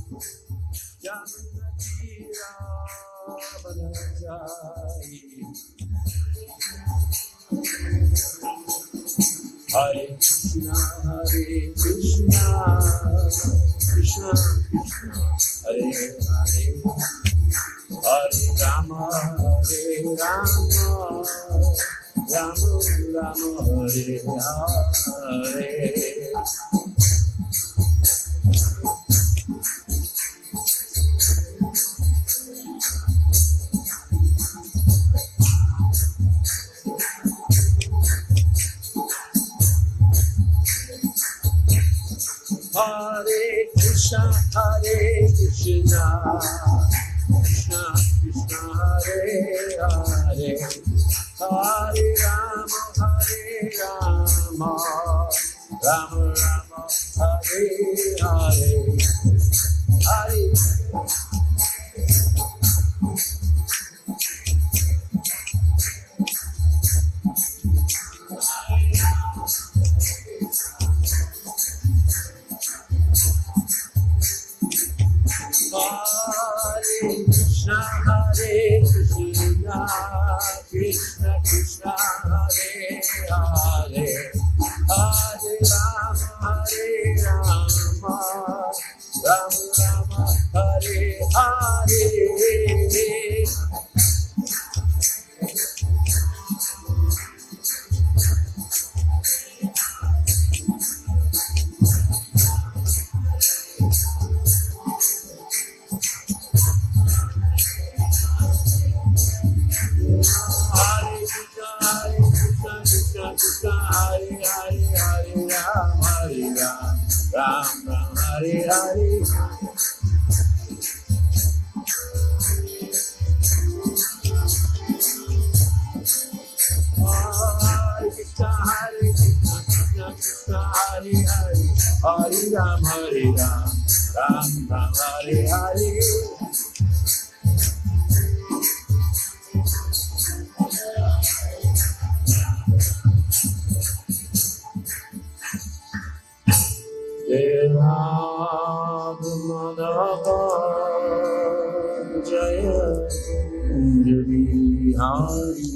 Hare Krishna, Krishna Krishna, Hare Hare, Hare Rama, Rama Rama, Hare Hare. Hare Krishna, Krishna Krishna, Hare Hare, Hare Rama, Rama Rama, Hare Hare, Hare. Hare Krishna, Krishna Krishna, Hare Hare, Hare Rama, Rama Rama, Hare Hare. Ram Ram Hare Hare. Hare Krishna, Krishna Krishna, Hare Hare, Hare Ram, Ram Ram, Hare Hare. Jaya Anjali Hari.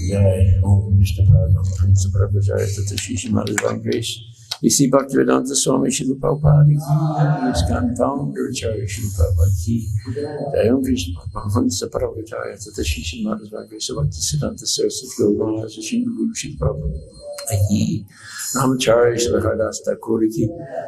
Jai Om Vishnu Padma Prince Prabhu Jaya Tata 𝐂𝐻𝐈𝐍 Grace. You see Bhaktivedanta Swami Srila Prabhupada ki, his founder Acharya Srila Prabhupada ki. Jai Om Vishnu Padma Prince Prabhu Jaya Tata 𝐂𝐻𝐈𝐍 Grace. Bhaktisiddhanta Saraswati Guru Srila Guru Srila Prabhupada ki. Namacharya Srila Haridas Thakur ki.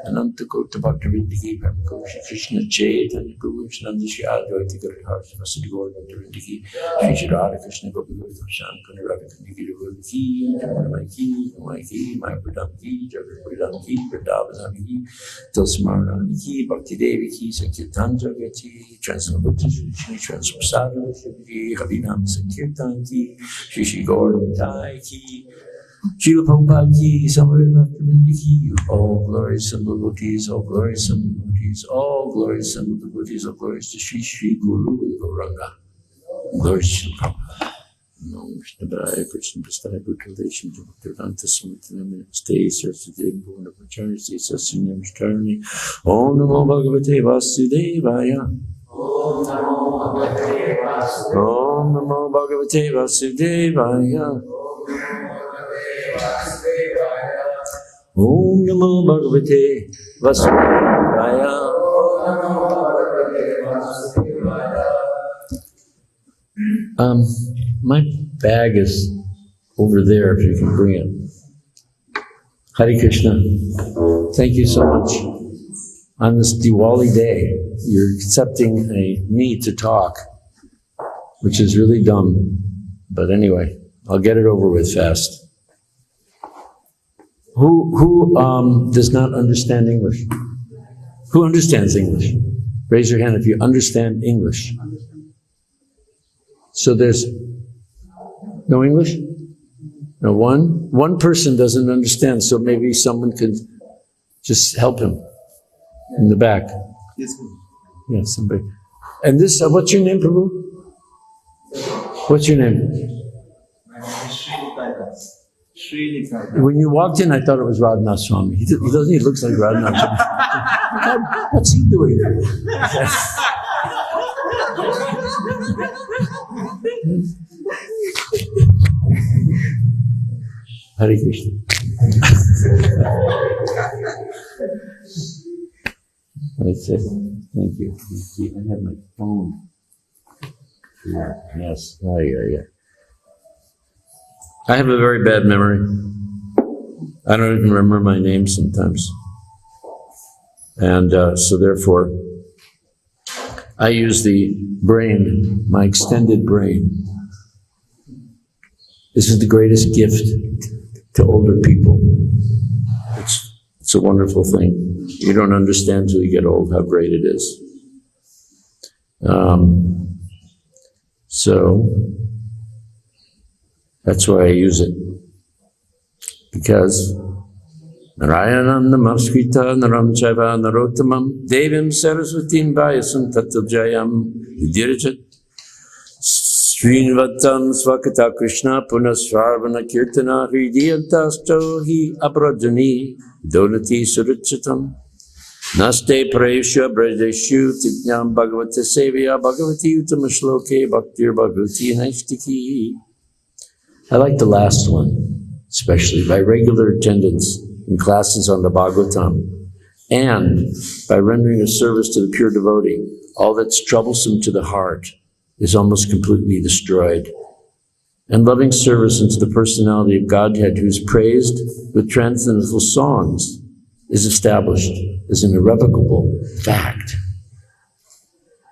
Ananta Kota Bhaktivedanta ki. Prabhu Shri Krishna Chaitanya Prabhu Nanda Shri Advaita Guru Srila Gaur Bhaktivedanta ki. Shri Shri Radha Krishna Gopi Guru Shankara Radha Krishna Giri Guru ki. Jamai ki, Maya Pradam ki, Jagat Pradam ki, Pradavadam ki, Tulsimarani ki, Bhakti Devi ki, Sankirtan Jagat ki, Transcendental Shri Transprasada ki, Harinam Sankirtan ki, Shri Shri Gaur Nitai ki, Srila Prabhupada ki, Samaveta Bhaktivedanta ki, all glories and devotees, all glories and devotees, all glories and devotees, all glories to Shri Shri Guru Gauranga. Glories to Prabhupada. Namo Vishnu Padaya Krishna Prasthaya Bhutavesham Bhaktivedanta Swami Stay Saraswati Bhuvana Pracharya Stay Satsanyam Shtarani. Om Namo Bhagavate Vasudevaya. Om Namo Bhagavate Vasudevaya. Om Namo Bhagavate Vasudevaya. My bag is over there, if you can bring it. Hare Krishna. Thank you so much. On this Diwali day, you're accepting me to talk, which is really dumb. But anyway, I'll get it over with fast. Who does not understand English? Who understands English? Raise your hand if you understand English. So there's no English? No, one person doesn't understand, so maybe someone could just help him in the back. Yes. Yeah, somebody. And this, what's your name, Prabhu? What's your name? My name is Sri. When you walked in, I thought it was Radhanath Swami. He doesn't. He looks like Radhanath Swami. What's he doing there? Hare Krishna. That's it. Thank you. I have my phone. Yes. Yeah. I have a very bad memory. I don't even remember my name sometimes. And so therefore, I use the brain, my extended brain. This is the greatest gift to older people. It's a wonderful thing. You don't understand till you get old how great it is. So that's why I use it. Because Narayanam Namaskrita Naram Chaiva Narottamam Devim Saraswatim Vyasam Tattva Vidirajat Srinvatam Swakata Krishna Punasvarvana Kirtana Hridiyantasto Hi Aprajani Donati Surachatam Naste Prayesha Bradeshu Tijnam Bhagavata Sevya Bhagavati Utamashloke Bhaktir Bhagavati Naistiki. I like the last one, especially by regular attendance in classes on the Bhagavatam and by rendering a service to the pure devotee. All that's troublesome to the heart is almost completely destroyed. And loving service unto the personality of Godhead, who is praised with transcendental songs, is established as an irrevocable fact.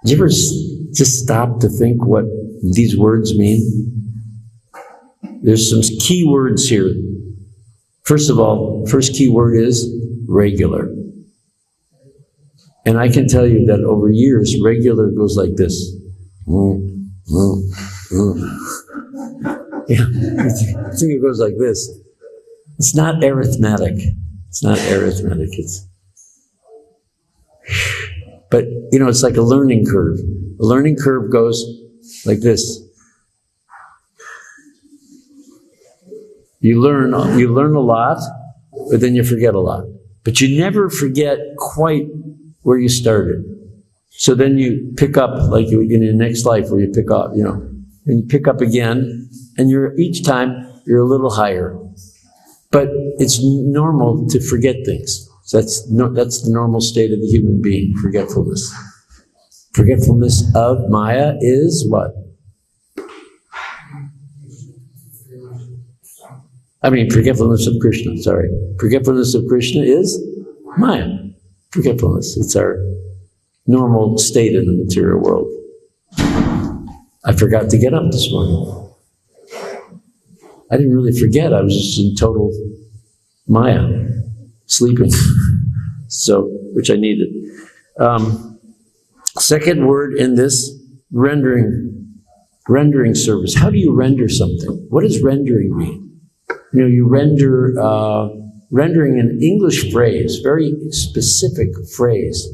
Did you ever just stop to think what these words mean? There's some key words here. First of all, first key word is regular. And I can tell you that over years, regular goes like this. Yeah, I think it goes like this. It's not arithmetic. It's not arithmetic. But, you know, it's like a learning curve. A learning curve goes like this. You learn a lot, but then you forget a lot. But you never forget quite where you started. So then you pick up, like in your next life where you pick up, you know, and you pick up again, and each time you're a little higher. But it's normal to forget things. So that's the normal state of the human being, forgetfulness. Forgetfulness of Maya is what? Forgetfulness of Krishna, sorry. Forgetfulness of Krishna is Maya. Forgetfulness. It's our normal state in the material world. I forgot to get up this morning. I didn't really forget. I was just in total Maya, sleeping. So, which I needed. Second word in this, rendering service. How do you render something? What does rendering mean? You know, you rendering an English phrase, very specific phrase.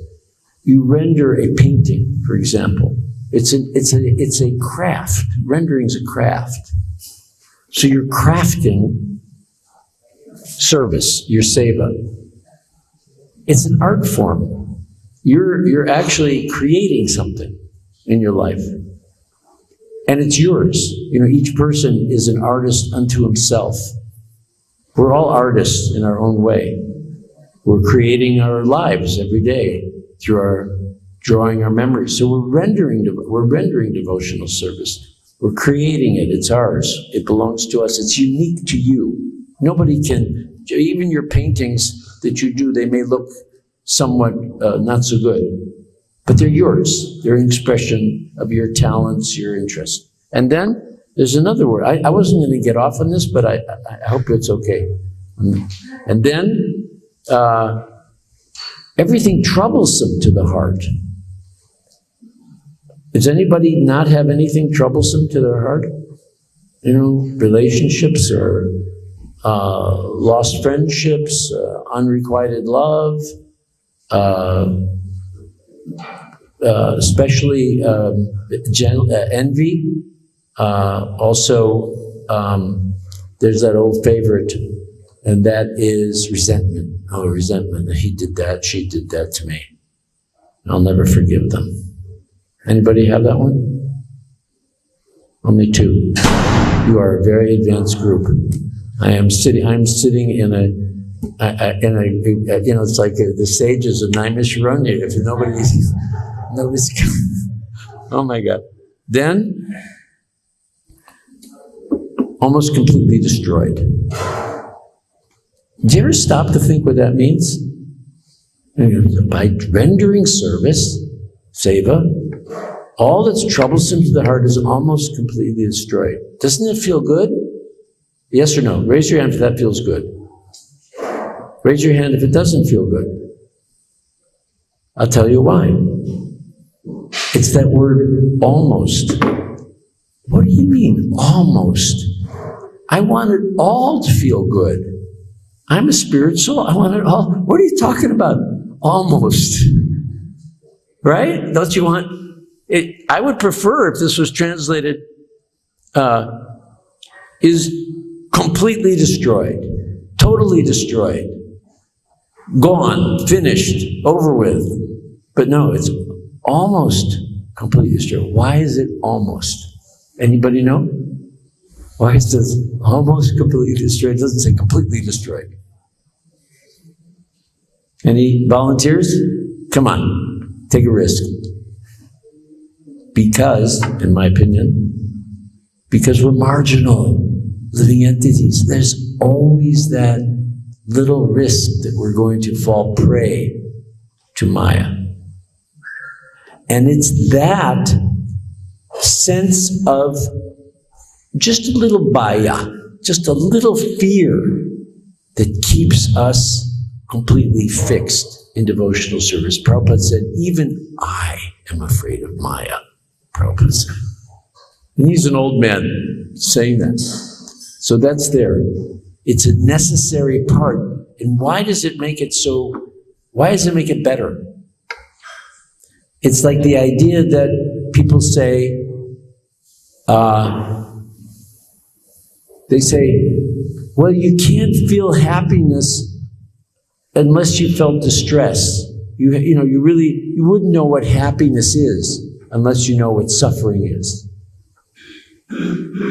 You render a painting, for example. It's a craft. Rendering's a craft. So you're crafting service, your seva. It's an art form. You're actually creating something in your life. And it's yours. You know, each person is an artist unto himself. We're all artists in our own way. We're creating our lives every day through our drawing our memories. So we're rendering devotional service. We're creating it. It's ours. It belongs to us. It's unique to you. Nobody can, even your paintings that you do, they may look somewhat not so good, but they're yours. They're an expression of your talents, your interests. And then there's another word. I wasn't going to get off on this, but I hope it's okay. And then everything troublesome to the heart. Does anybody not have anything troublesome to their heart? You know, relationships or lost friendships, unrequited love, especially envy. Also, there's that old favorite, and that is resentment. Oh, resentment. He did that, she did that to me. I'll never forgive them. Anybody have that one? Only two. You are a very advanced group. I'm sitting in a, it's like the sages of Nrsimhananda. If nobody's, oh my God. Then, almost completely destroyed. Do you ever stop to think what that means? By rendering service, seva, all that's troublesome to the heart is almost completely destroyed. Doesn't it feel good? Yes or no? Raise your hand if that feels good. Raise your hand if it doesn't feel good. I'll tell you why. It's that word almost. What do you mean, almost? I want it all to feel good. I'm a spirit soul. I want it all. What are you talking about? Almost. Right? Don't you want it? I would prefer if this was translated, is completely destroyed, totally destroyed, gone, finished, over with. But no, it's almost completely destroyed. Why is it almost? Anybody know? Why is this almost completely destroyed? It doesn't say completely destroyed. Any volunteers? Come on, take a risk. Because, in my opinion, because we're marginal living entities. There's always that little risk that we're going to fall prey to Maya. And it's that sense of just a little baya, just a little fear that keeps us completely fixed in devotional service. Prabhupada said, even I am afraid of Maya. Prabhupada said. And he's an old man saying that. So that's there. It's a necessary part. And why does it make it so, why does it make it better? It's like the idea that people say, they say, well, you can't feel happiness unless you felt distress. You wouldn't know what happiness is unless you know what suffering is.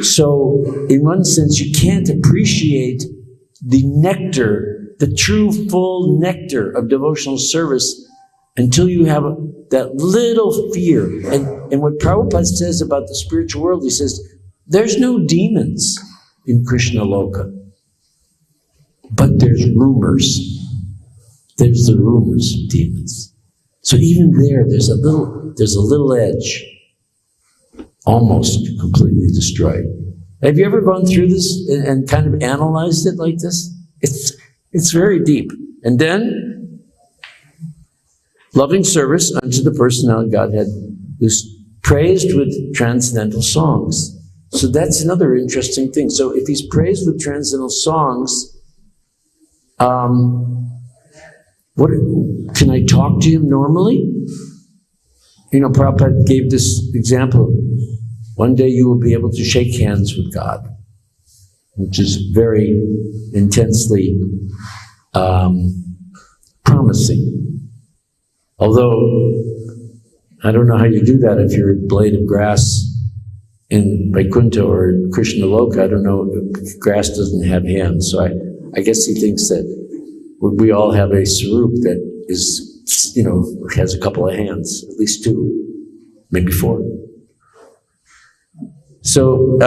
So, in one sense, you can't appreciate the nectar, the true full nectar of devotional service until you have that little fear. And what Prabhupada says about the spiritual world, he says, there's no demons in Krishna Loka, but there's rumors. There's the rumors of demons. So even there's a little edge, almost completely destroyed. Have you ever gone through this and kind of analyzed it like this? It's very deep. And then, loving service unto the personality Godhead is praised with transcendental songs. So that's another interesting thing. So if he's praised with transcendental songs, what can I talk to him normally? Prabhupada gave this example. One day you will be able to shake hands with God, which is very intensely promising. Although, I don't know how you do that if you're a blade of grass in Vaikuntha or Krishna Loka. I don't know, grass doesn't have hands. So I guess he thinks that we all have a Sarup that is, has a couple of hands, at least two, maybe four. So,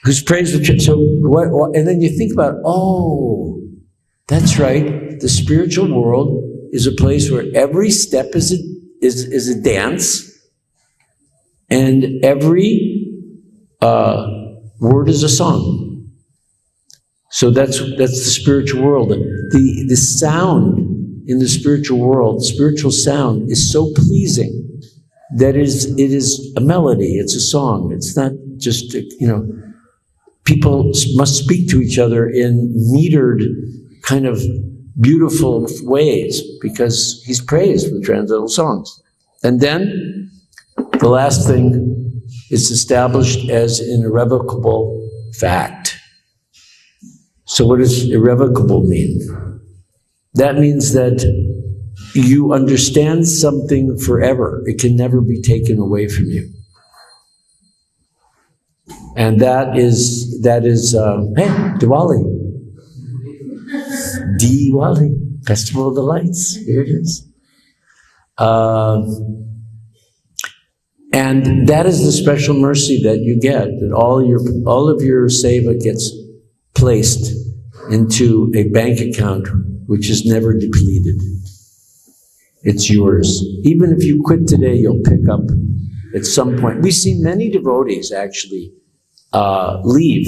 who's praised the, so what, and then you think about, oh, that's right, the spiritual world is a place where every step is a dance, and every word is a song. So that's the spiritual world. The sound in the spiritual world, spiritual sound is so pleasing that it is a melody, it's a song. It's not just, people must speak to each other in metered kind of beautiful ways because he's praised with transcendental songs. And then the last thing is established as an irrevocable fact. So what does irrevocable mean? That means that you understand something forever. It can never be taken away from you. And that is hey, Diwali. Diwali, Festival of the Lights. Here it is. And that is the special mercy that you get, that all of your seva gets placed into a bank account which is never depleted. It's yours. Even if you quit today, you'll pick up at some point. We see many devotees actually leave,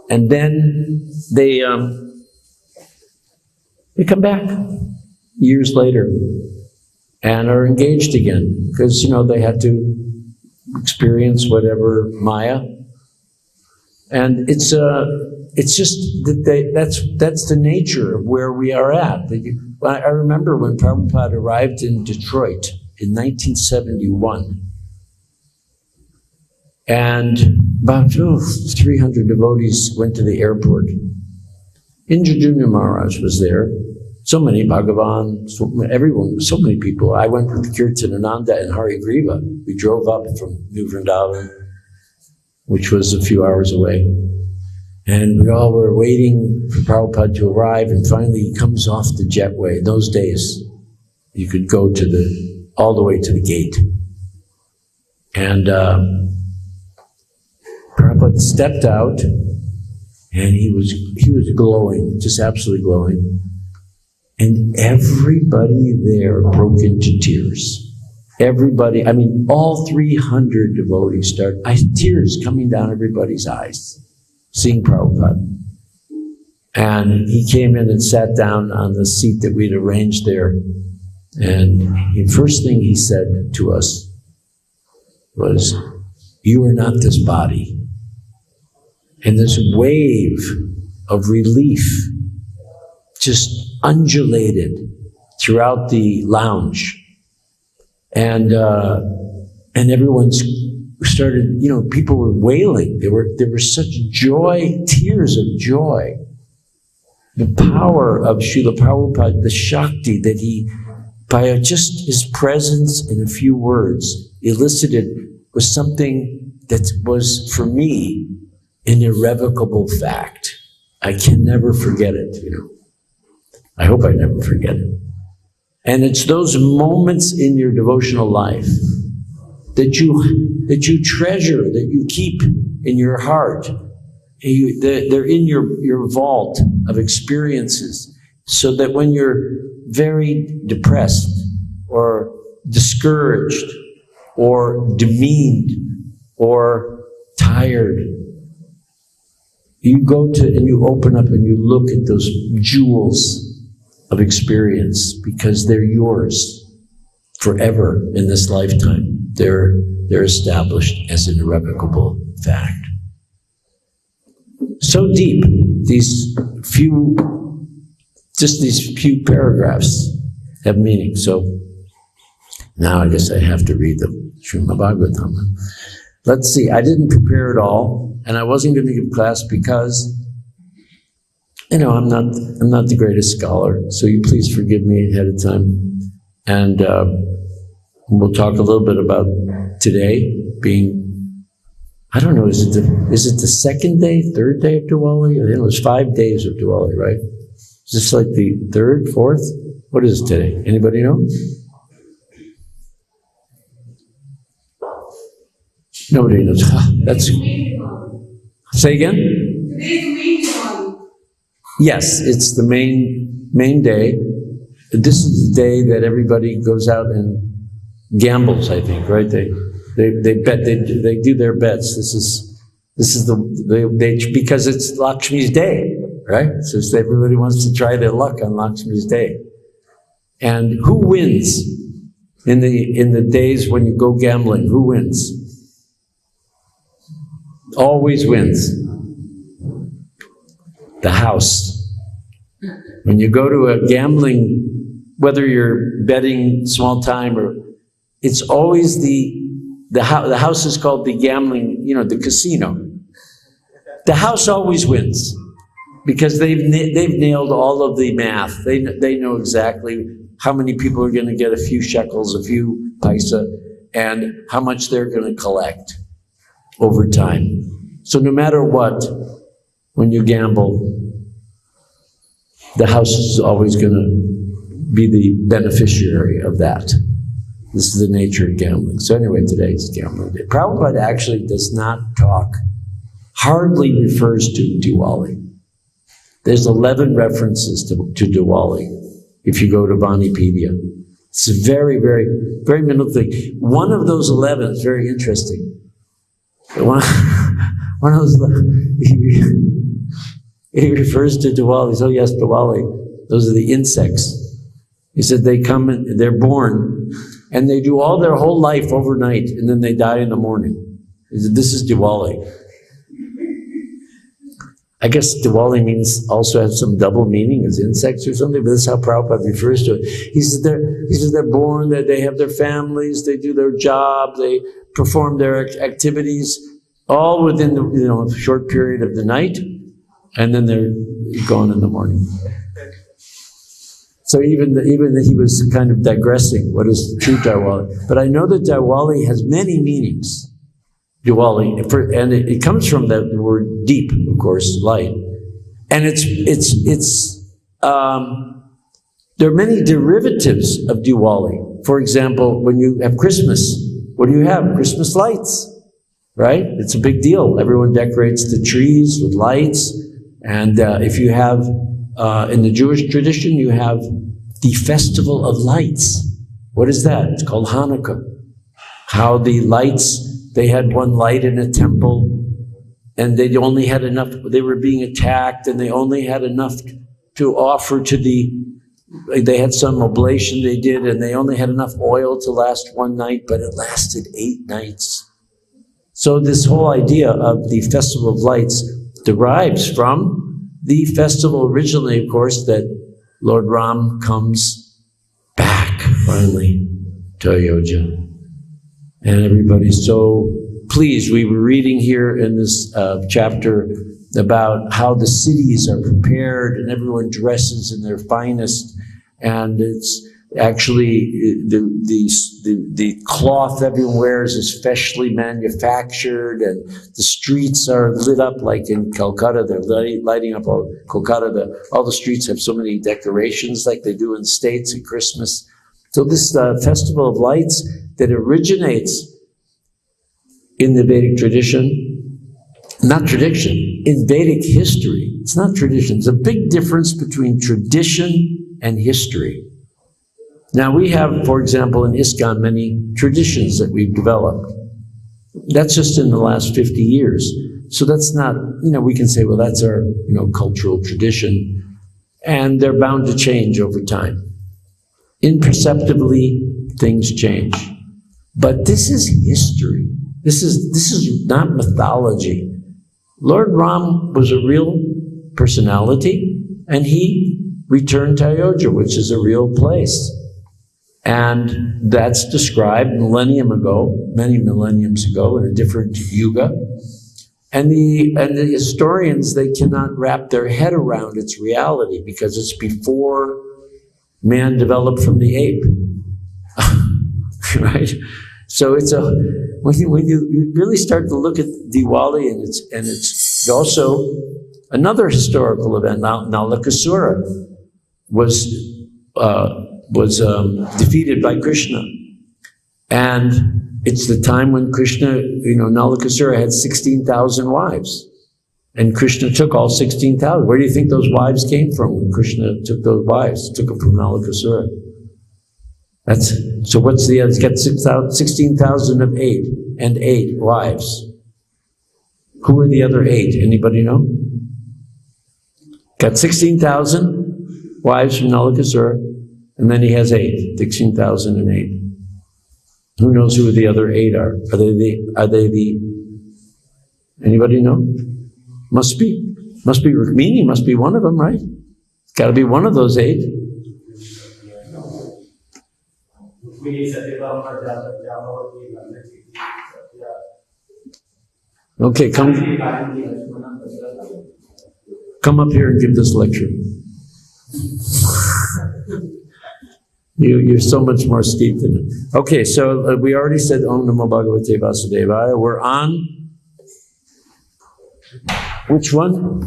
and then they come back years later and are engaged again because, you know, they had to experience whatever Maya. And it's just that that's the nature of where we are at. I remember when Prabhupada arrived in Detroit in 1971, and about 300 devotees went to the airport. Indradyumna Maharaj was there. So many, Bhagavan, everyone, so many people. I went with Nrsimhananda and 𝐂𝐻𝐈𝐍. We drove up from New Vrindavan, which was a few hours away. And we all were waiting for Prabhupada to arrive, and finally he comes off the jetway. In those days, you could go to all the way to the gate. And Prabhupada stepped out, and he was glowing, just absolutely glowing. And everybody there broke into tears. Everybody, I mean, all 300 devotees started, tears coming down everybody's eyes, seeing Prabhupada. And he came in and sat down on the seat that we'd arranged there. And the first thing he said to us was, "You are not this body." And this wave of relief just undulated throughout the lounge. And everyone started, you know, people were wailing. There were such joy, tears of joy. The power of Srila Prabhupada, the Shakti that he, by just his presence and a few words, elicited was something that was, for me, an irrevocable fact. I can never forget it, you know. I hope I never forget it. And it's those moments in your devotional life that you treasure, that you keep in your heart. They're in your vault of experiences, so that when you're very depressed or discouraged or demeaned or tired, you go to and you open up and you look at those jewels of experience, because they're yours forever in this lifetime. They're established as an irrevocable fact. So deep, these few paragraphs have meaning. So now I guess I have to read the Srimad Bhagavatam. Let's see, I didn't prepare it all, and I wasn't going to give class because, you know, I'm not the greatest scholar, so you please forgive me ahead of time. And we'll talk a little bit about today being, I don't know, is it the second day, third day of Diwali? I think it was 5 days of Diwali, right? Is this like the third, fourth? What is it today? Anybody know? Nobody knows. That's. Say again? Yes, it's the main day. This is the day that everybody goes out and gambles, I think, right? They bet, they do their bets. This is because it's Lakshmi's day, right? So everybody wants to try their luck on Lakshmi's day. And who wins in the days when you go gambling? Who wins? Always wins. The house. When you go to a gambling, whether you're betting small time or, it's always the house is called the gambling, you know, the casino. The house always wins because they've nailed all of the math. They know exactly how many people are going to get a few shekels, a few paisa, and how much they're going to collect over time. So no matter what, when you gamble, the house is always going to be the beneficiary of that. This is the nature of gambling. So anyway, today is gambling day. Prabhupada actually does not talk, hardly refers to Diwali. There's 11 references to Diwali if you go to Vanipedia. It's a very, very, very minimal thing. One of those 11 is very interesting. One of those, he refers to Diwali. He says, oh yes, Diwali. Those are the insects. He said they come and they're born and they do all their whole life overnight and then they die in the morning. He said, this is Diwali. I guess Diwali means also has some double meaning as insects or something, but that's how Prabhupada refers to it. He says they're born, that they have their families, they do their job, they perform their activities, all within the short period of the night, and then they're gone in the morning. So even he was kind of digressing. What is true Diwali? But I know that Diwali has many meanings. Diwali, and it comes from the word deep, of course, light. And there are many derivatives of Diwali. For example, when you have Christmas, what do you have? Christmas lights, right? It's a big deal. Everyone decorates the trees with lights. And if you have, in the Jewish tradition, you have the Festival of Lights. What is that? It's called Hanukkah. How the lights, they had one light in a temple, and they only had enough, they were being attacked, and they only had enough to offer to they had some oblation they did, and they only had enough oil to last one night, but it lasted 8 nights. So this whole idea of the Festival of Lights derives from the festival originally, of course, that Lord Ram comes back finally to Ayodhya. And everybody's so pleased. We were reading here in this chapter about how the cities are prepared and everyone dresses in their finest. And it's actually the cloth everyone wears is specially manufactured, and the streets are lit up like in Calcutta. They're lighting up all Kolkata. All the streets have so many decorations like they do in the States at Christmas. So this Festival of Lights that originates in the Vedic tradition, not tradition, in Vedic history. It's not tradition. There's a big difference between tradition and history. Now we have, for example, in ISKCON, many traditions that we've developed. That's just in the last 50 years. So that's not, we can say, well, that's our, cultural tradition. And they're bound to change over time. Imperceptibly, things change. But this is history. This is not mythology. Lord Ram was a real personality, and he returned to Ayodhya, which is a real place. And that's described many millenniums ago, in a different yuga. And the historians, they cannot wrap their head around its reality because it's before man developed from the ape, right? So it's when you really start to look at Diwali, and it's also another historical event. Nalakasura was defeated by Krishna, and it's the time when Krishna, Nalakasura had 16,000 wives. And Krishna took all 16,000. Where do you think those wives came from when Krishna took those wives? Took them from Nalakasura. So what's the other? He's got 16,000 of 8 and 8 wives. Who are the other 8? Anybody know? Got 16,000 wives from Nalakasura, and then he has 8. 16,008. Who knows who the other 8 are? Are they the? Anybody know? Must be Rukmini, must be one of them, right? Got to be one of those 8. Okay, come up here and give this lecture. You're so much more steeped in it. Okay, so we already said Om Namo Bhagavate Vasudevaya. We're on which one?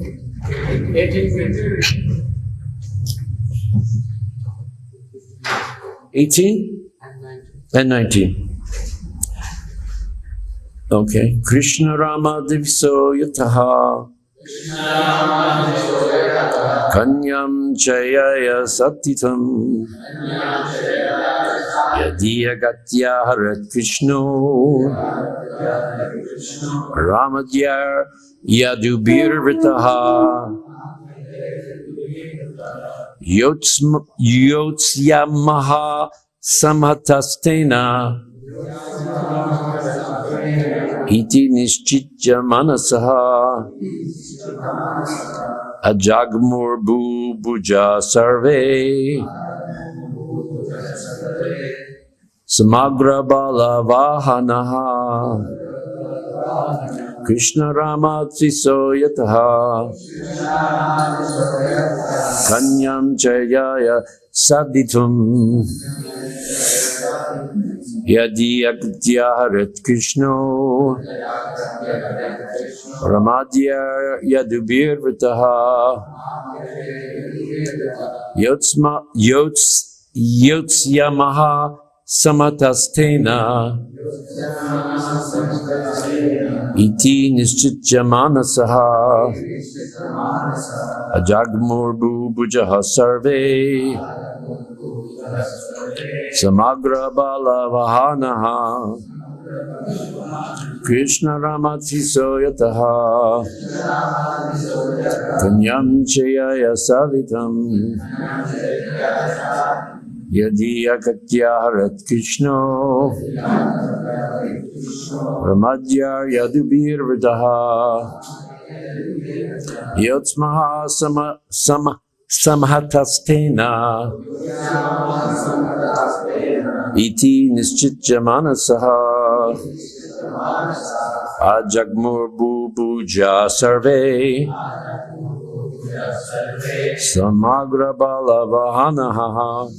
18 and 19. Okay. Krishna Rama Divso Yataha Kanyam Chayaya Satitam Yadiya Gatya Harat Krishno Ramadhyar Yadubir Vritaha Yotsya Samhatastena Iti Nischitya Manasaha Ajagmur Bhuja Sarve Samagra Bala Vahanaha Krishna Rama Triso Yataha Kanyam Chayaya Saditum Yadi Agdya Harat Krishno Ramadya Yadubir Vritaha Yotsya Samatastena Iti Nischitya Manasaha Ajagmur Bhujaha Sarve Samagra Bala Vahanaha Krishna Ramatiso Yataha Kanyam Chayaya Savitam Yadi Akatya Harat Krishno Ramadhyar Yadubir Vritaha Yotsmaha Samhatastena Iti Nischitya Manasaha Ajagmur Bhuja Sarve Samagra Bala Vahanaha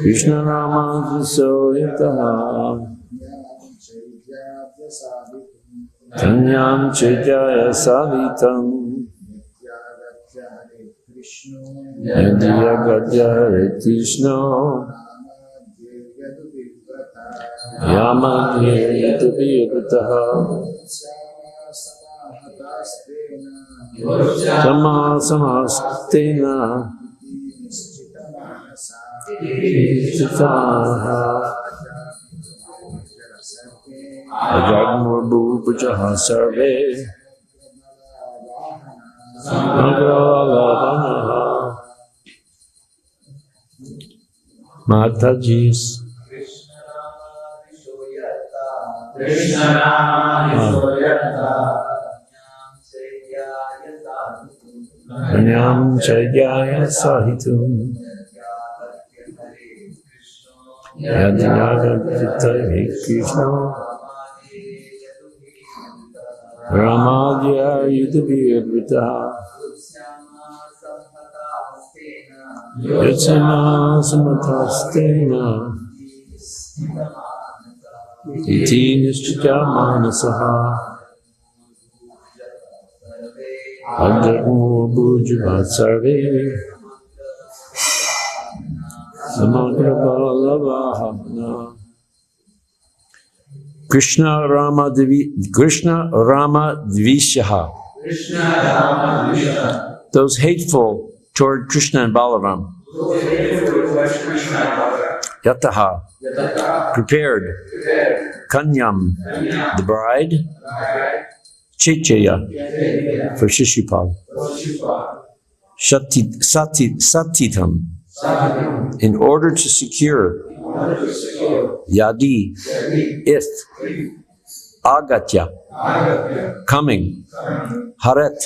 Krishna Rama Visoyataha Kanyam Chaitya Savitam Yadiya Gadya Hare Krishna Yamadhi Yadubhirataha Samastena Chitaha Ajagmur Bhujaha Sarve Samagra Mataji's Krishna Rama Kanyam Chayaya Sahitum Yadinagata Krishna Ramadhyar Yudhabir Vritaha Yotsama Samatastena Iti Nischitya Manasaha Ajagmur Bhuja Sarve Samagra Bala Vahana Krishna Rama Dvishaha. Those hateful toward Krishna and Balaram. Yataha. Prepared. Kanyam. The bride. Chechaya. For Shishupal. Satitam. In order to secure. Yadi. If. Agatya. coming, Haret,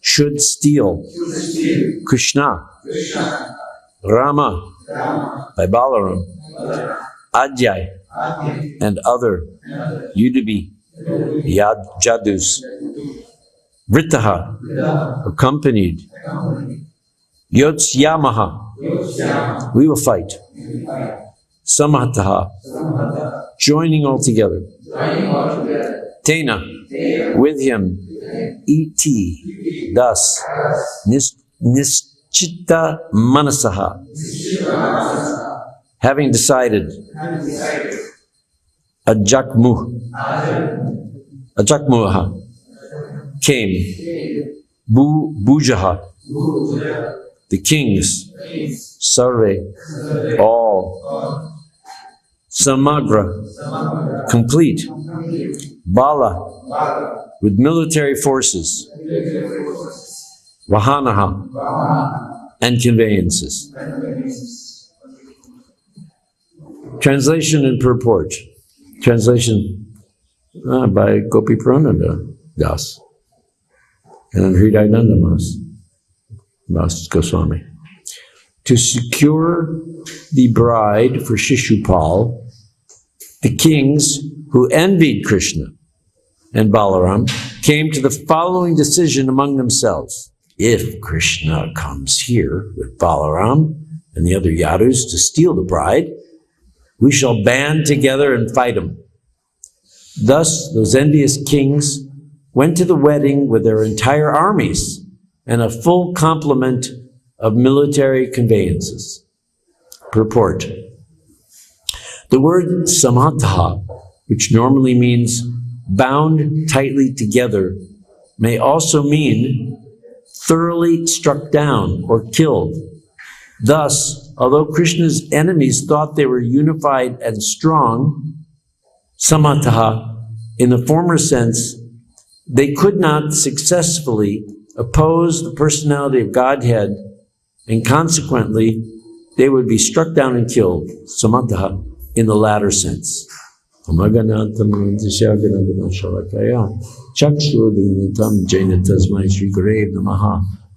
should steal, Krishna, Rama, by Balaram, Adhyay, and other Yudabi, Jadus, Vritaha, accompanied, Yotsyamaha, we will fight, Samataha, joining all together, Tena, with him, iti, thus, Nischita Manasaha, having decided, Ajakmuha, came, Bujaha, the kings, Sarve, all, Samagra, complete, Bala, with military forces, Vahanaha, and conveyances. Translation and purport. Translation by Gopi Prananda Das and Hridayananda Mas Goswami. To secure the bride for Shishupal, the kings who envied Krishna and Balaram came to the following decision among themselves. If Krishna comes here with Balaram and the other Yadus to steal the bride, we shall band together and fight him. Thus, those envious kings went to the wedding with their entire armies and a full complement of military conveyances. Purport. The word samataha, which normally means bound tightly together, may also mean thoroughly struck down or killed. Thus, although Krishna's enemies thought they were unified and strong, samataha, in the former sense, they could not successfully oppose the personality of Godhead, and consequently, they would be struck down and killed, samataha, in the latter sense.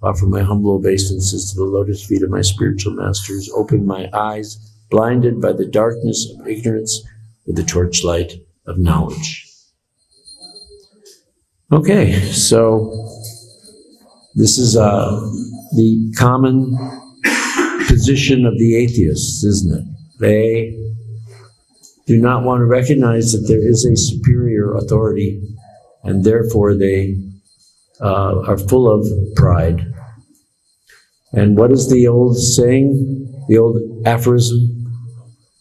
Offer my humble obeisances to the lotus feet of my spiritual masters. Open my eyes, blinded by the darkness of ignorance, with the torchlight of knowledge. Okay, so this is the common position of the atheists, isn't it? They do not want to recognize that there is a superior authority, and therefore they are full of pride. And what is the old saying, the old aphorism?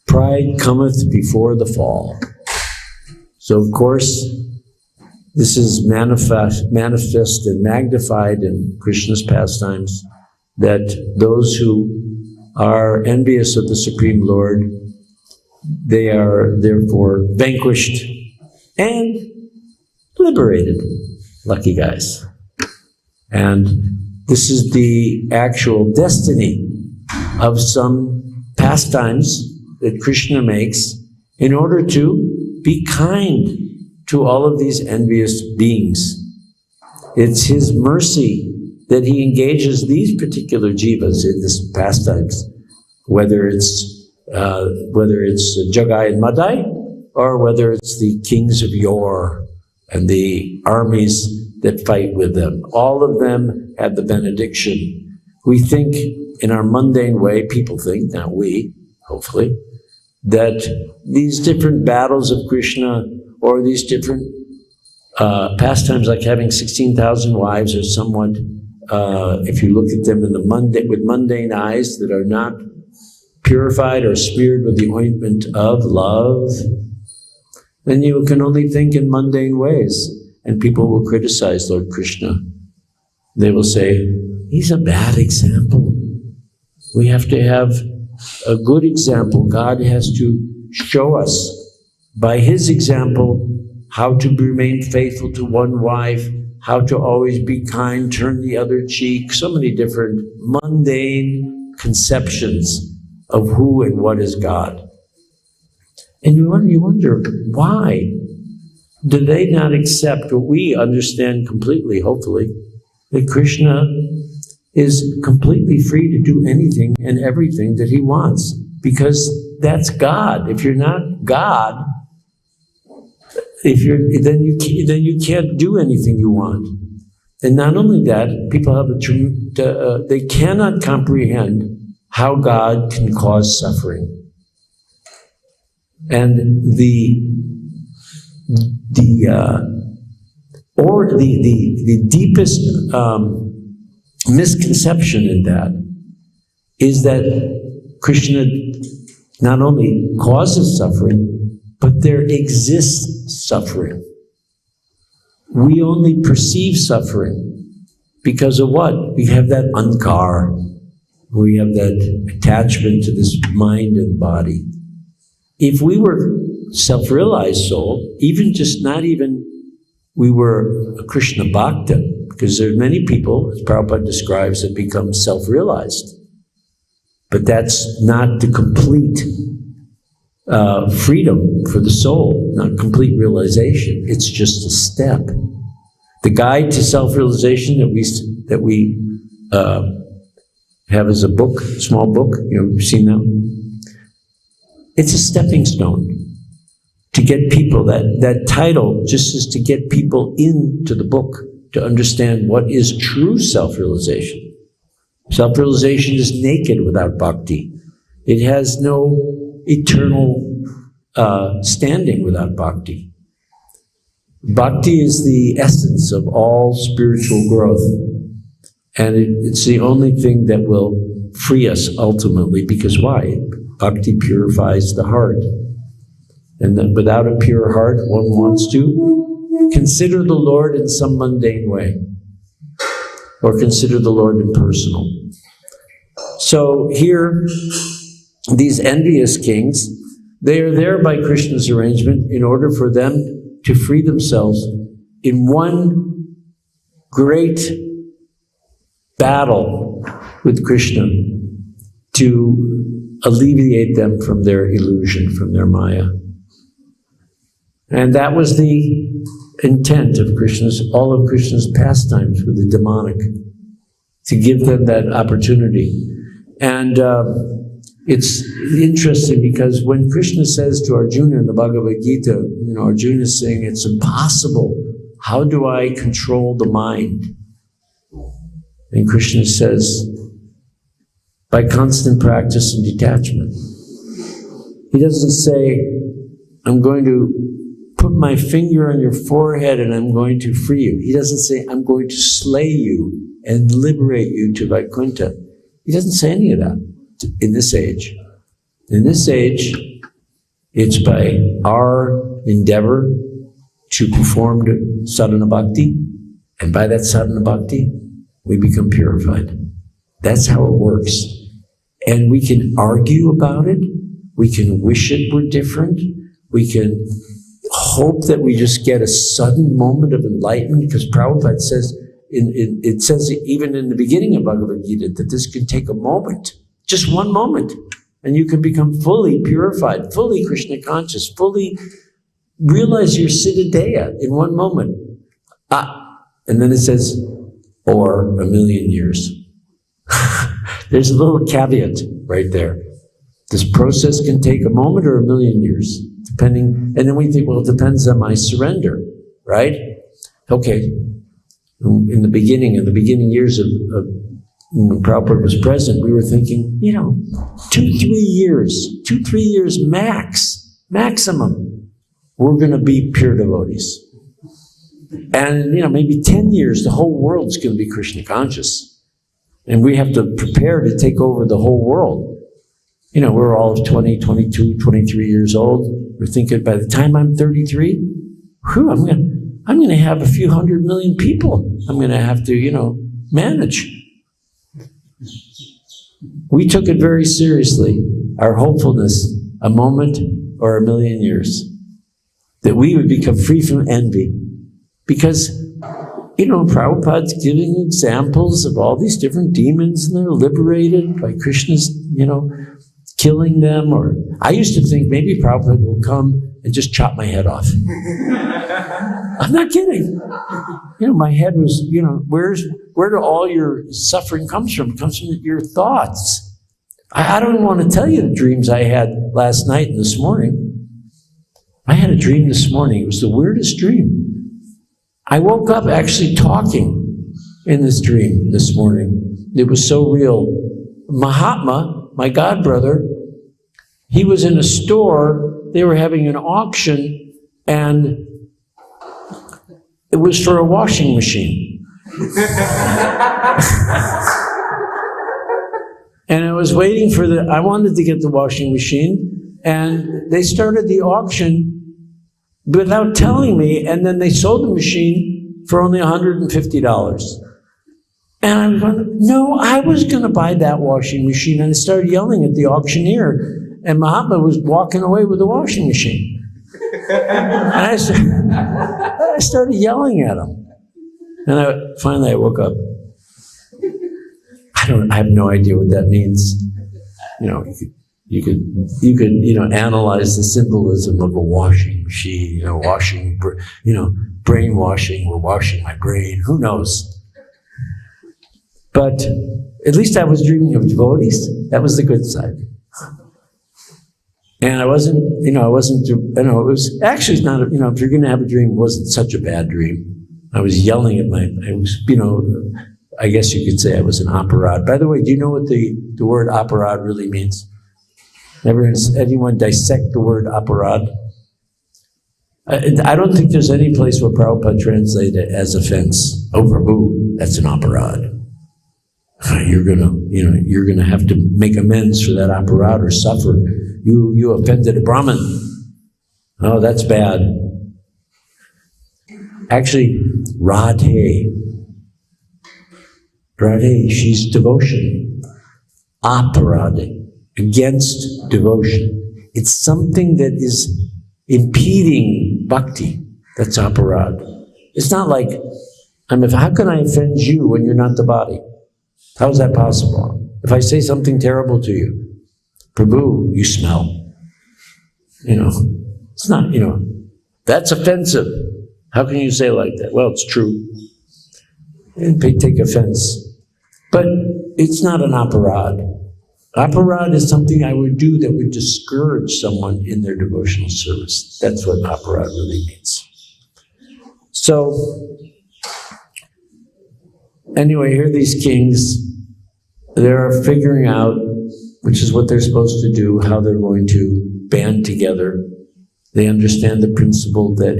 Pride cometh before the fall. So of course, this is manifest and magnified in Krishna's pastimes, that those who are envious of the Supreme Lord, they are therefore vanquished and liberated. Lucky guys. And this is the actual destiny of some pastimes that Krishna makes in order to be kind to all of these envious beings. It's his mercy that he engages these particular jivas in this pastimes, whether it's Jagai and Madai, or whether it's the kings of yore and the armies that fight with them. All of them have the benediction. We think in our mundane way, people think, not we, hopefully, that these different battles of Krishna or these different pastimes like having 16,000 wives are somewhat, if you look at them in the with mundane eyes that are not purified or smeared with the ointment of love, then you can only think in mundane ways. And people will criticize Lord Krishna. They will say, he's a bad example. We have to have a good example. God has to show us by his example how to remain faithful to one wife, how to always be kind, turn the other cheek, so many different mundane conceptions of who and what is God. And you wonder why? do they not accept what we understand completely, hopefully, that Krishna is completely free to do anything and everything that he wants, because that's God. If you're not God, then you can't do anything you want. And not only that, people have they cannot comprehend how God can cause suffering. And the deepest misconception in that is that Krishna not only causes suffering, but there exists suffering. We only perceive suffering because of what? We have that ankar. We have that attachment to this mind and body. If we were self-realized soul, we were a Krishna Bhakta, because there are many people, as Prabhupada describes, that become self-realized. But that's not the complete freedom for the soul, not complete realization. It's just a step. The guide to self-realization that we have as a book, a small book, you've seen that? It's a stepping stone to get people, that title just is to get people into the book, to understand what is true self-realization. Self-realization is naked without bhakti. It has no eternal standing without bhakti. Bhakti is the essence of all spiritual growth. And it's the only thing that will free us ultimately, because why? Bhakti purifies the heart. And then without a pure heart, one wants to consider the Lord in some mundane way, or consider the Lord impersonal. So here, these envious kings, they are there by Krishna's arrangement in order for them to free themselves in one great battle with Krishna to alleviate them from their illusion, from their maya. And that was the intent of all of Krishna's pastimes with the demonic, to give them that opportunity. And it's interesting because when Krishna says to Arjuna in the Bhagavad Gita, Arjuna is saying, it's impossible. How do I control the mind? And Krishna says, by constant practice and detachment. He doesn't say, I'm going to put my finger on your forehead and I'm going to free you. He doesn't say, I'm going to slay you and liberate you to Vaikuntha. He doesn't say any of that in this age. In this age, it's by our endeavor to perform the sadhana bhakti, and by that sadhana bhakti, we become purified. That's how it works. And we can argue about it. We can wish it were different. We can hope that we just get a sudden moment of enlightenment, because Prabhupada says, it says even in the beginning of Bhagavad Gita that this can take a moment, just one moment, and you can become fully purified, fully Krishna conscious, fully realize your Siddhadeha in one moment. And then it says, or 1,000,000 years. There's a little caveat right there. This process can take a moment or 1,000,000 years, depending. And then we think, well, it depends on my surrender, right? Okay. In the beginning years of when Prabhupada was present, we were thinking, 2-3 years maximum, we're going to be pure devotees. And, maybe 10 years, the whole world's going to be Krishna conscious. And we have to prepare to take over the whole world. We're all 20, 22, 23 years old. We're thinking, by the time I'm 33, I'm going to have a few 100 million people I'm going to have to, manage. We took it very seriously, our hopefulness, a moment or 1,000,000 years, that we would become free from envy. Because, Prabhupada's giving examples of all these different demons, and they're liberated by Krishna's, killing them. Or I used to think maybe Prabhupada will come and just chop my head off. I'm not kidding. My head was, where do all your suffering comes from? It comes from your thoughts. I don't want to tell you the dreams I had last night and this morning. I had a dream this morning. It was the weirdest dream. I woke up actually talking in this dream this morning. It was so real. Mahatma, my godbrother, he was in a store. They were having an auction, and it was for a washing machine. And I was waiting for I wanted to get the washing machine, and they started the auction without telling me, and then they sold the machine for only $150. And I'm going, no, I was going to buy that washing machine, and I started yelling at the auctioneer, and Mahatma was walking away with the washing machine. And I started yelling at him. And finally I woke up. I have no idea what that means. You could analyze the symbolism of a washing machine, brainwashing, we're washing my brain, who knows? But at least I was dreaming of devotees. That was the good side. And it was actually not, if you're going to have a dream, it wasn't such a bad dream. I was yelling at I guess you could say I was an aparad. By the way, do you know what the word aparad really means? Anyone dissect the word aparad? I don't think there's any place where Prabhupada translated it as offense. Oh, Prabhu, that's an aparad. You're gonna have to make amends for that aparad or suffer. You offended a Brahmin. Oh, that's bad. Actually, Radhe, she's devotion. Aparade, against devotion. It's something that is impeding bhakti. That's aparad. It's not like, how can I offend you when you're not the body? How is that possible? If I say something terrible to you, Prabhu, you smell. It's not, that's offensive. How can you say like that? Well, it's true. And take offense. But it's not an aparad. Aparad is something I would do that would discourage someone in their devotional service. That's what aparad really means. So, anyway, here are these kings. They're figuring out, which is what they're supposed to do, how they're going to band together. They understand the principle that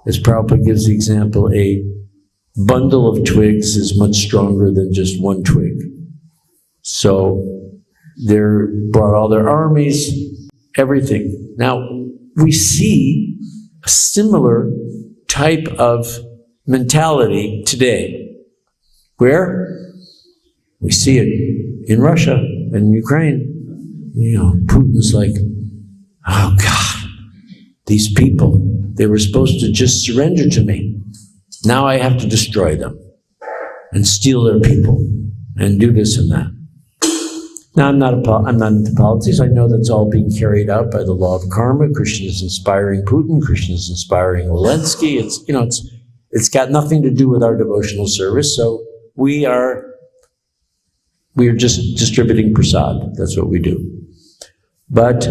as Prabhupada gives the example, a bundle of twigs is much stronger than just one twig. So they brought all their armies, everything. Now, we see a similar type of mentality today. Where? We see it in Russia and Ukraine. Putin's like, oh God, these people, they were supposed to just surrender to me. Now I have to destroy them and steal their people and do this and that. Now I'm not into politics. I know that's all being carried out by the law of karma. Krishna is inspiring Putin. Krishna is inspiring Zelensky. It's got nothing to do with our devotional service. So we are just distributing prasad. That's what we do. But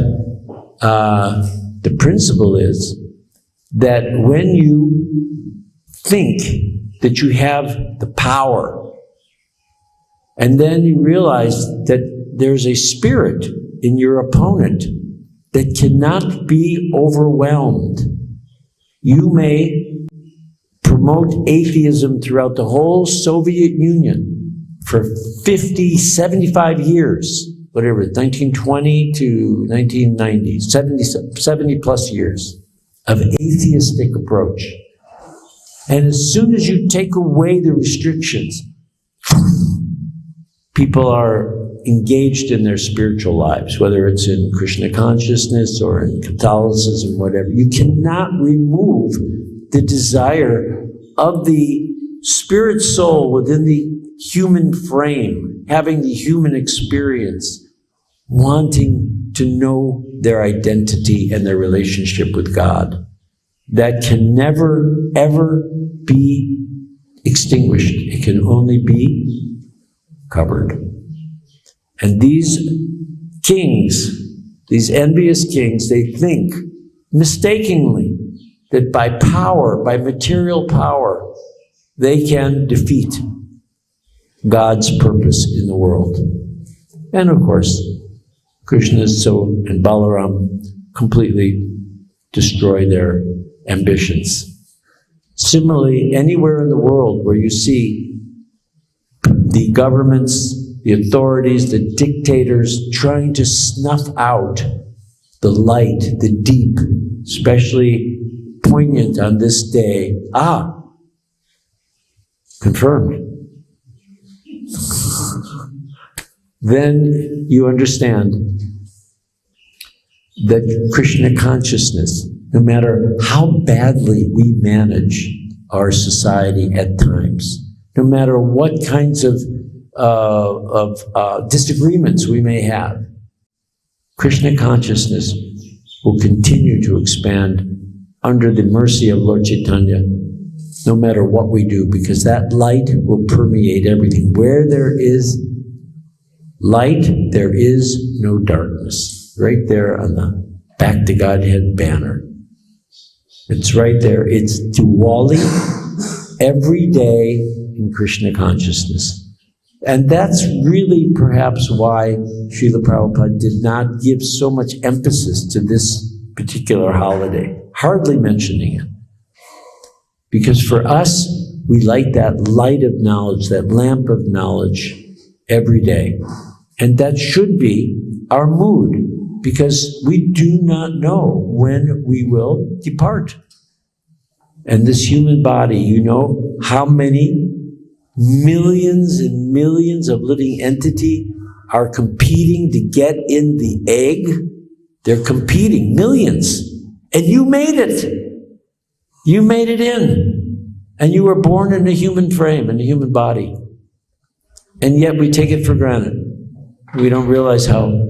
the principle is that when you think that you have the power, and then you realize that there's a spirit in your opponent that cannot be overwhelmed, you may promote atheism throughout the whole Soviet Union for 50, 75 years, whatever, 1920 to 1990, 70 plus years of atheistic approach. And as soon as you take away the restrictions, people are engaged in their spiritual lives, whether it's in Krishna consciousness or in Catholicism, whatever. You cannot remove the desire of the spirit soul within the human frame, having the human experience, wanting to know their identity and their relationship with God that can never, ever be extinguished. It can only be covered. And these kings, these envious kings, they think mistakenly that by power, by material power, they can defeat God's purpose in the world. And of course, Krishna and Balaram completely destroy their ambitions. Similarly, anywhere in the world where you see the governments, the authorities, the dictators trying to snuff out the light, the deep, especially poignant on this day. Confirmed. Then you understand that Krishna consciousness, no matter how badly we manage our society at times, no matter what kinds of disagreements we may have, Krishna consciousness will continue to expand under the mercy of Lord Chaitanya, no matter what we do, because that light will permeate everything. Where there is light, there is no darkness. Right there on the Back to Godhead banner. It's right there. It's Diwali every day in Krishna consciousness. And that's really perhaps why Srila Prabhupada did not give so much emphasis to this particular holiday, hardly mentioning it. Because for us, we light that light of knowledge, that lamp of knowledge every day. And that should be our mood, because we do not know when we will depart. And this human body, you know how many millions and millions of living entities are competing to get in the egg? They're competing, millions. And you made it. You made it in. And you were born in a human frame, in a human body. And yet we take it for granted. We don't realize how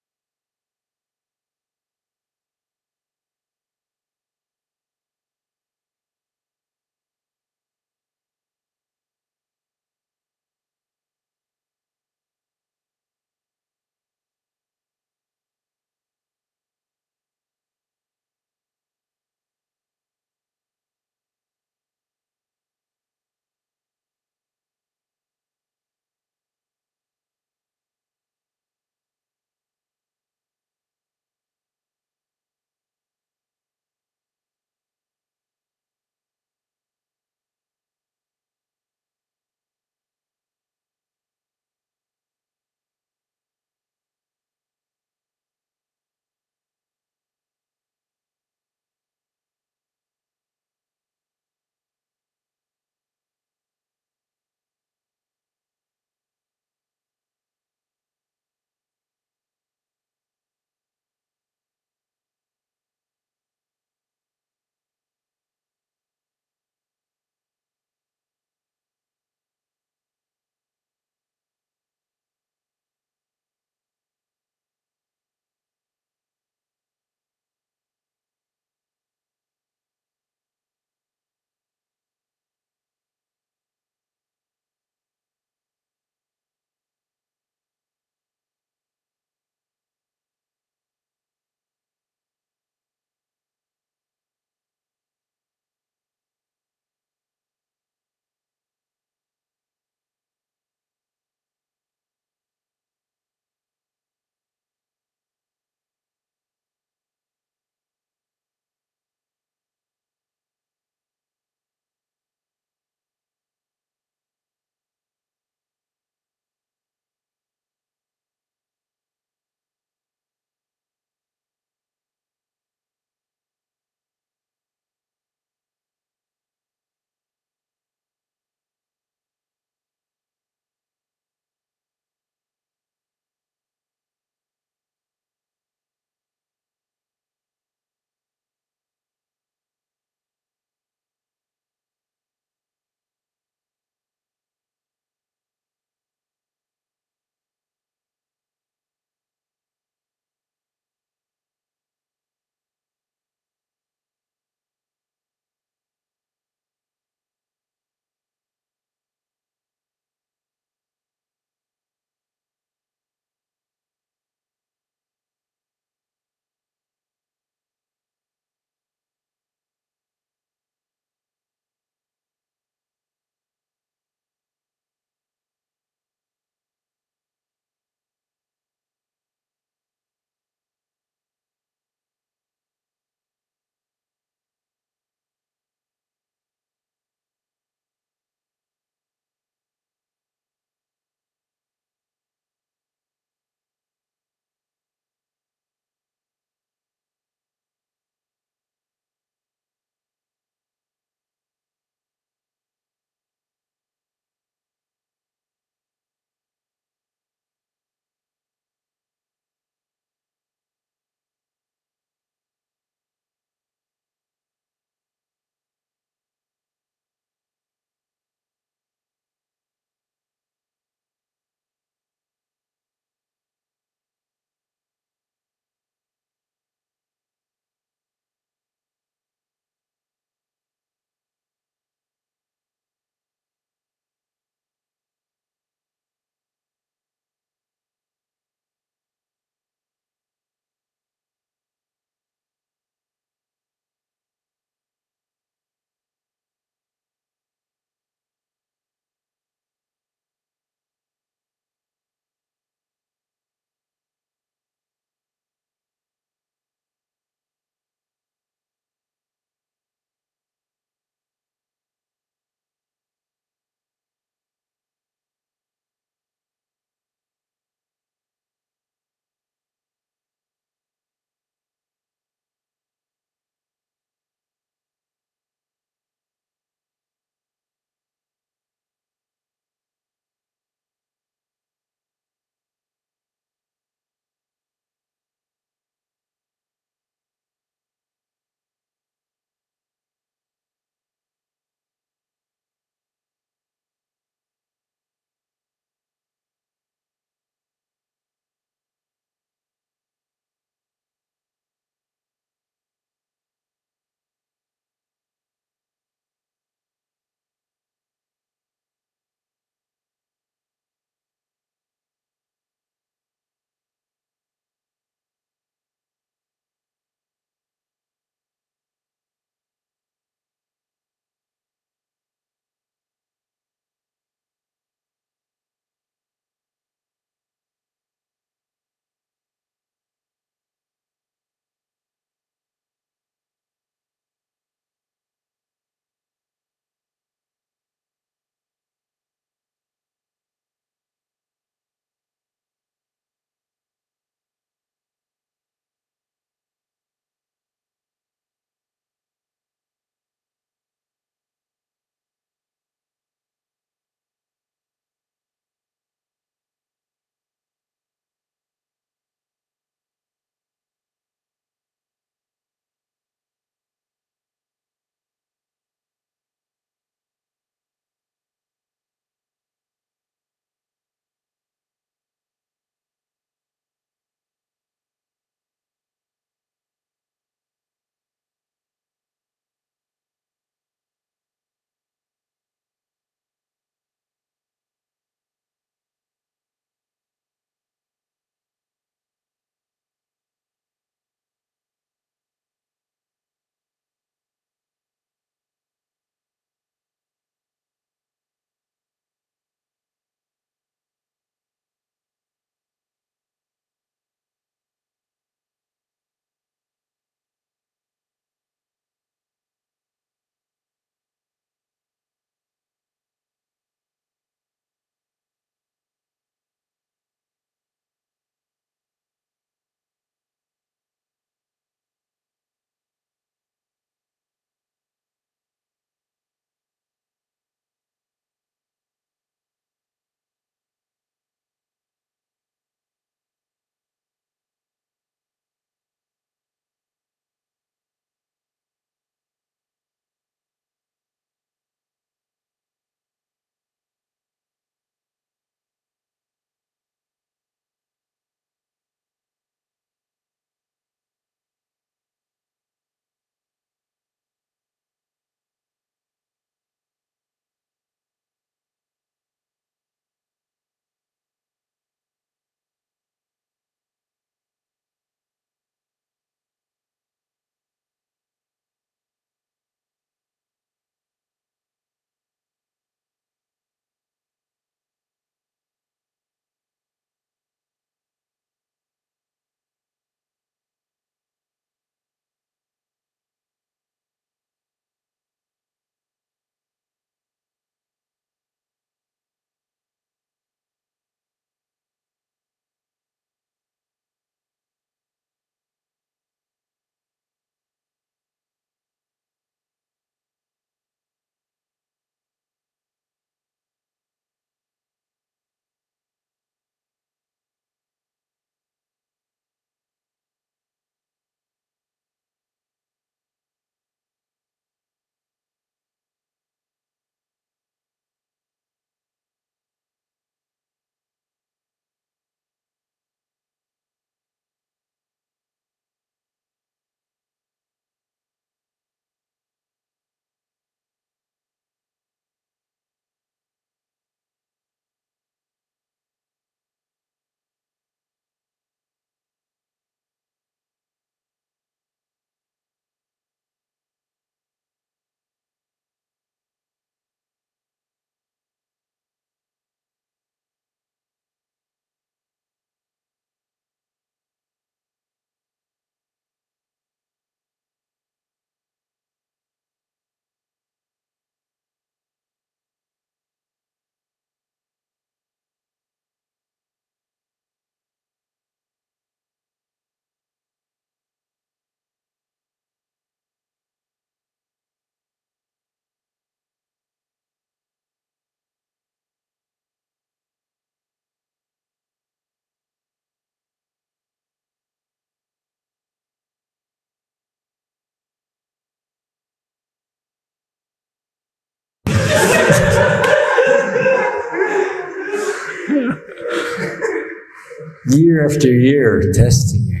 Year after year, testing you.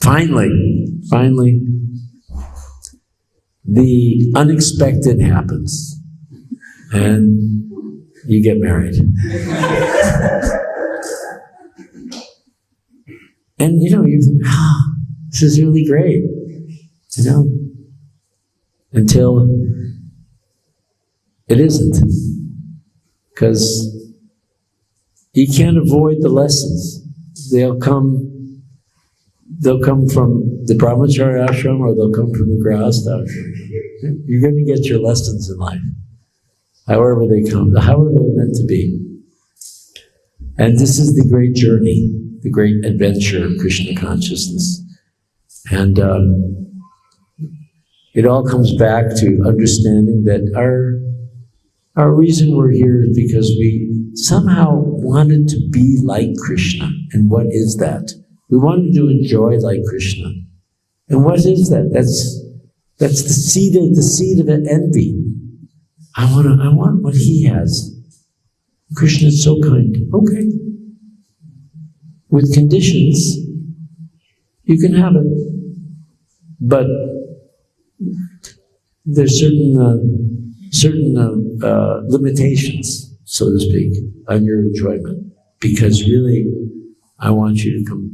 Finally, the unexpected happens, and you get married. And you think, this is really great, until it isn't. Because you can't avoid the lessons. They'll come from the brahmacharya ashram, or they'll come from the grihastha ashram. You're going to get your lessons in life, however they come, however they're meant to be. And this is the great journey, the great adventure of Krishna consciousness. And it all comes back to understanding that our reason we're here is because we somehow wanted to be like Krishna. And what is that? We wanted to enjoy like Krishna. And what is that? That's the seed of envy. I want what he has. Krishna is so kind. Okay. With conditions, you can have it. But there's certain limitations, so to speak, on your enjoyment. Because really, I want you to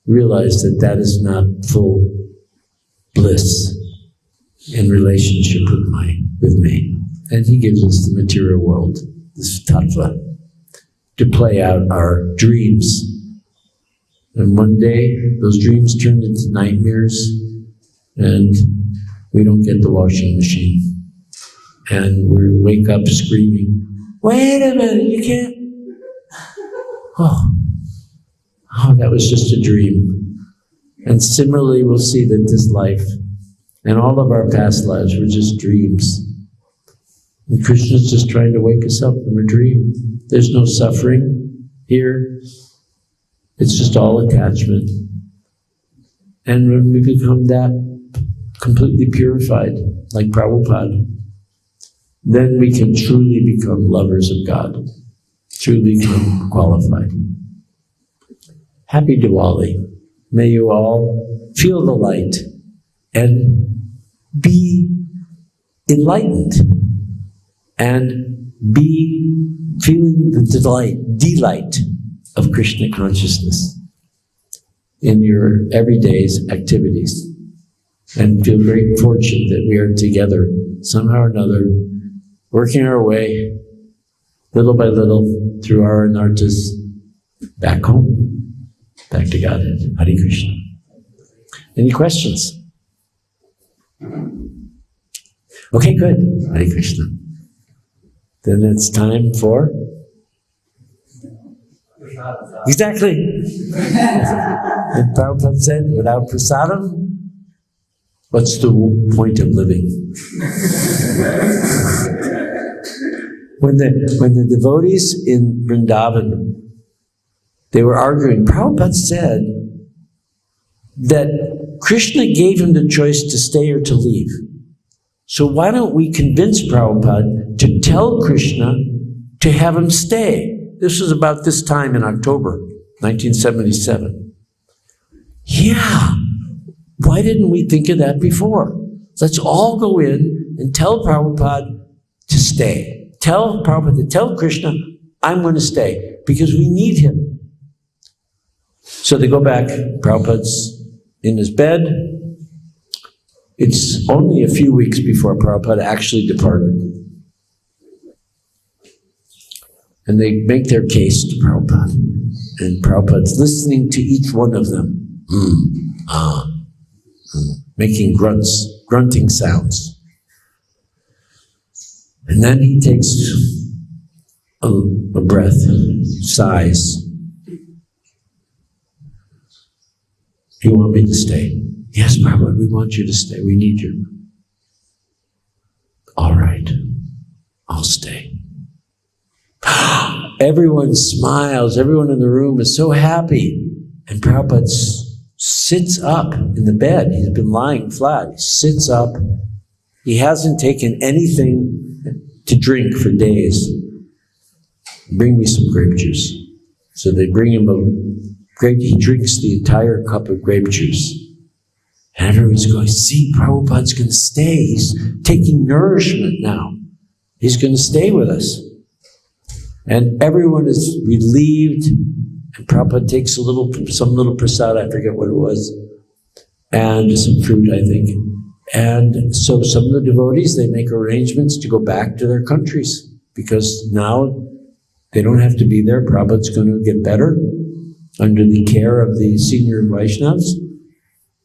realize that is not full bliss in relationship with me. And he gives us the material world, this tattva, to play out our dreams. And one day, those dreams turn into nightmares, and we don't get the washing machine. And we wake up screaming, wait a minute, you can't. Oh, that was just a dream. And similarly, we'll see that this life and all of our past lives were just dreams. And Krishna's just trying to wake us up from a dream. There's no suffering here. It's just all attachment. And when we become that completely purified, like Prabhupada, then we can truly become lovers of God, truly become qualified. Happy Diwali. May you all feel the light and be enlightened and be feeling the delight of Krishna consciousness in your everyday's activities. And feel very fortunate that we are together somehow or another, working our way little by little through our anartas back home, back to Godhead. Hare Krishna. Any questions? Okay, good. Hare Krishna. Then it's time for? Exactly. And Prabhupada said, without prasadam, what's the point of living? When the devotees in Vrindavan, they were arguing, Prabhupada said that Krishna gave him the choice to stay or to leave. So why don't we convince Prabhupada to tell Krishna to have him stay? This was about this time in October 1977. Yeah, why didn't we think of that before? Let's all go in and tell Prabhupada to stay. Tell Prabhupada to tell Krishna, I'm going to stay, because we need him. So they go back, Prabhupada's in his bed. It's only a few weeks before Prabhupada actually departed. And they make their case to Prabhupada. And Prabhupada's listening to each one of them. Making grunting sounds. And then he takes a breath, sighs. You want me to stay? Yes, Prabhupada, we want you to stay. We need you. All right, I'll stay. Everyone smiles. Everyone in the room is so happy. And Prabhupada sits up in the bed. He's been lying flat. He sits up. He hasn't taken anything to drink for days. bring me some grape juice. So they bring him he drinks the entire cup of grape juice. And everyone's going, see, Prabhupada's going to stay. He's taking nourishment now. He's going to stay with us. And everyone is relieved. And Prabhupada takes some little prasad, I forget what it was, and some fruit, I think. And so some of the devotees, they make arrangements to go back to their countries because now they don't have to be there. Prabhupada's going to get better under the care of the senior Vaishnavas.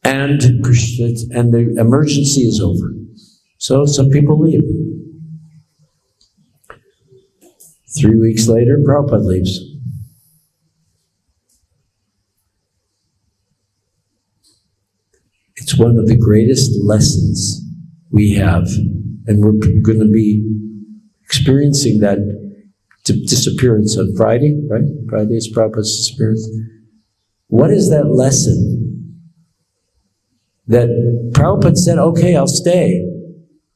And the emergency is over. So some people leave. 3 weeks later, Prabhupada leaves. It's one of the greatest lessons we have, and we're going to be experiencing that disappearance on Friday, right? Friday is Prabhupada's disappearance. What is that lesson? That Prabhupada said, okay, I'll stay,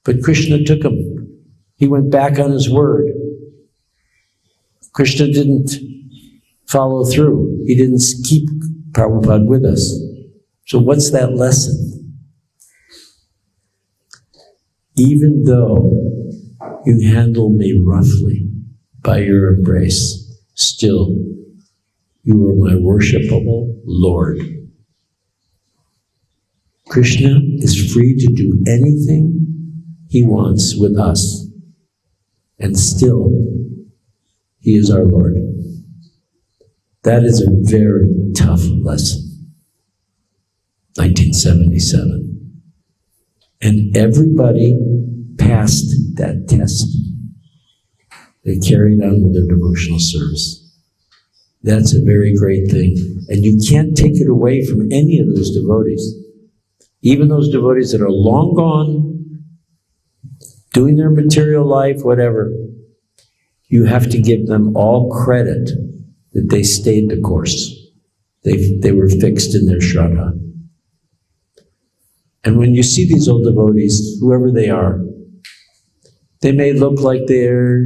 but Krishna took him. He went back on his word. Krishna didn't follow through. He didn't keep Prabhupada with us. So what's that lesson? Even though you handle me roughly by your embrace, still you are my worshipable Lord. Krishna is free to do anything he wants with us, and still he is our Lord. That is a very tough lesson. 1977. And everybody passed that test. They carried on with their devotional service. That's a very great thing. And you can't take it away from any of those devotees. Even those devotees that are long gone, doing their material life, whatever, you have to give them all credit that they stayed the course. They were fixed in their shraddha. And when you see these old devotees, whoever they are, they may look like they're,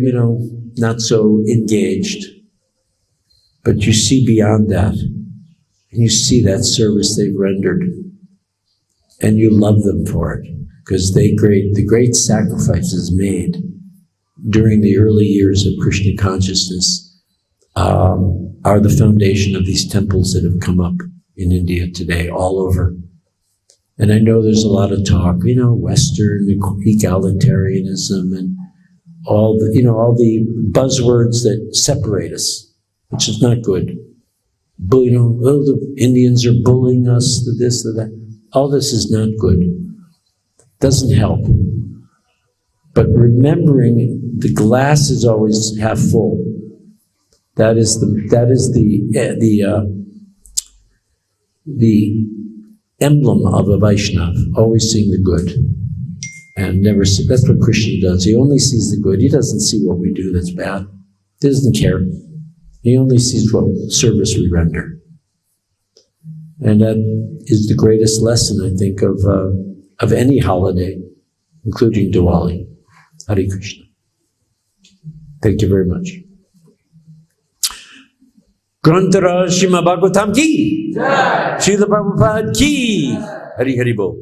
not so engaged. But you see beyond that. And you see that service they've rendered. And you love them for it. Because the great sacrifices made during the early years of Krishna consciousness are the foundation of these temples that have come up in India today, all over. And I know there's a lot of talk, Western egalitarianism and all the buzzwords that separate us, which is not good. The Indians are bullying us, this, that. All this is not good. Doesn't help. But remembering the glass is always half full. That is the emblem of a Vaishnava, always seeing the good and never see. That's what Krishna does. He only sees the good. He doesn't see what we do that's bad. He doesn't care. He only sees what service we render. And that is the greatest lesson, I think, of any holiday, including Diwali. Hare Krishna. Thank you very much. Grantara Srimad Bhagavatam ki, Srila Prabhupada ki, Hari Hari Bol.